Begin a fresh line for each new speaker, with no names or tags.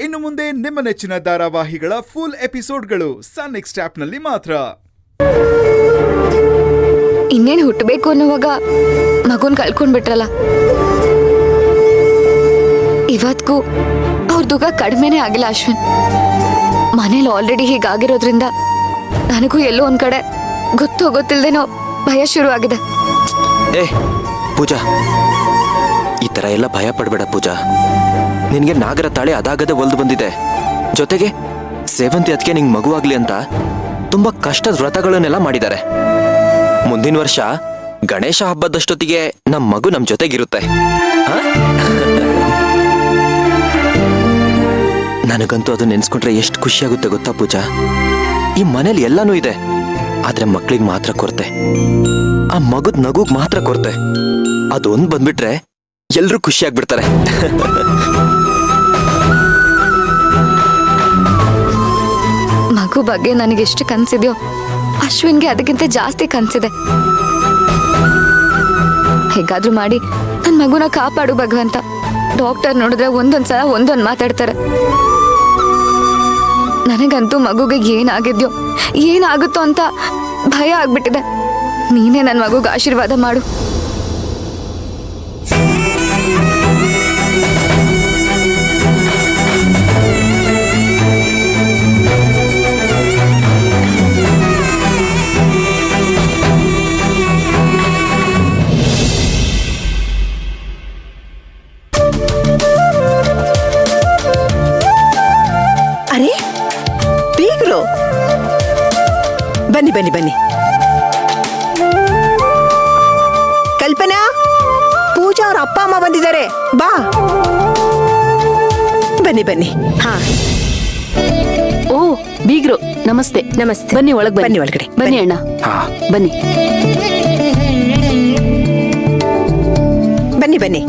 ಇನ್ನು ಮುಂದೆ ನಿಮ್ಮ ನೆಚ್ಚಿನ ಧಾರಾವಾಹಿಗಳ ಫುಲ್ ಎಪಿಸೋಡ್ಗಳು ಸನ್ ನೆಕ್ಸ್ಟ್ ಆಪ್ನಲ್ಲಿ ಮಾತ್ರ.
ಇನ್ನೇನು ಹುಟ್ಟಬೇಕು ಅನ್ನುವಾಗ ಮಗುನ್ ಕಳ್ಕೊಂಡ್ಬಿಟ್ರಲ್ಲ. ಇವತ್ಗೂ ಅವ್ರ ದುಃಖ ಕಡಿಮೆನೇ ಆಗಿಲ್ಲ ಅಶ್ವಿನ್. ಮನೇಲಿ ಆಲ್ರೆಡಿ ಹೀಗಾಗಿರೋದ್ರಿಂದ ನನಗೂ ಎಲ್ಲೋ ಒಂದ್ ಕಡೆ ಗೊತ್ತಿಲ್ದೇನೋ ಭಯ ಶುರು ಆಗಿದೆ.
ಪೂಜಾ, ಈ ತರ ಎಲ್ಲ ಭಯ ಪಡ್ಬೇಡ ಪೂಜಾ. ನಿನ್ಗೆ ನಾಗರ ತಾಳೆ ಅದಾಗದೆ ಒಲ್ದು ಬಂದಿದೆ. ಜೊತೆಗೆ ಸೇವಂತಿ ಅದಕ್ಕೆ ನಿಂಗೆ ಮಗುವಾಗ್ಲಿ ಅಂತ ತುಂಬಾ ಕಷ್ಟದ ವ್ರತಗಳನ್ನೆಲ್ಲ ಮಾಡಿದ್ದಾರೆ. ಮುಂದಿನ ವರ್ಷ ಗಣೇಶ ಹಬ್ಬದಷ್ಟೊತ್ತಿಗೆ ನಮ್ ಮಗು ನಮ್ ಜೊತೆಗಿರುತ್ತೆ. ನನಗಂತೂ ಅದು ನೆನ್ಸ್ಕೊಂಡ್ರೆ ಎಷ್ಟು ಖುಷಿಯಾಗುತ್ತೆ ಗೊತ್ತಾ ಪೂಜಾ. ಈ ಮನೇಲಿ ಎಲ್ಲಾನು ಇದೆ, ಆದ್ರೆ ಮಕ್ಳಿಗೆ ಮಾತ್ರ ಕೊರತೆ. ಆ ಮಗುದ್ ನಗುಗ್ ಮಾತ್ರ ಕೊರತೆ. ಅದೊಂದು ಬಂದ್ಬಿಟ್ರೆ ಎಲ್ರೂ ಖುಷಿಯಾಗ್ಬಿಡ್ತಾರೆ.
ಮಗು ಬಗ್ಗೆ ನನಗೆ ಎಷ್ಟು ಕನ್ಸಿದ್ಯೋ ಅಶ್ವಿನ್ಗೆ ಅದಕ್ಕಿಂತ ಜಾಸ್ತಿ ಕನ್ಸಿದೆ. ಹೇಗಾದ್ರೂ ಮಾಡಿ ನನ್ ಮಗುನ ಕಾಪಾಡು ಭಗವಂತ. ಡಾಕ್ಟರ್ ನೋಡಿದ್ರೆ ಒಂದೊಂದ್ಸಲ ಒಂದೊಂದ್ ಮಾತಾಡ್ತಾರೆ. ನನಗಂತೂ ಮಗುಗೆ ಏನಾಗಿದ್ಯೋ ಏನಾಗುತ್ತೋ ಅಂತ ಭಯ ಆಗ್ಬಿಟ್ಟಿದೆ. ನೀನೇ ನನ್ನ ಮಗುಗೆ ಆಶೀರ್ವಾದ ಮಾಡು.
ಅರೆ ಬೀಗ್ರು, ಬನ್ನಿ ಬನ್ನಿ ಬನ್ನಿ. ಕಲ್ಪನಾ, ಪೂಜಾ ಅವ್ರ ಅಪ್ಪ ಅಮ್ಮ ಬಂದಿದ್ದಾರೆ, ಬಾ ಬನ್ನಿ ಬನ್ನಿ. ಹಾ,
ಓ ಬೀಗ್ರು, ನಮಸ್ತೆ.
ನಮಸ್ತೆ.
ಬನ್ನಿ ಒಳಗೆ,
ಬನ್ನಿ ಒಳಗಡೆ.
ಬನ್ನಿ ಅಣ್ಣ, ಬನ್ನಿ
ಬನ್ನಿ ಬನ್ನಿ.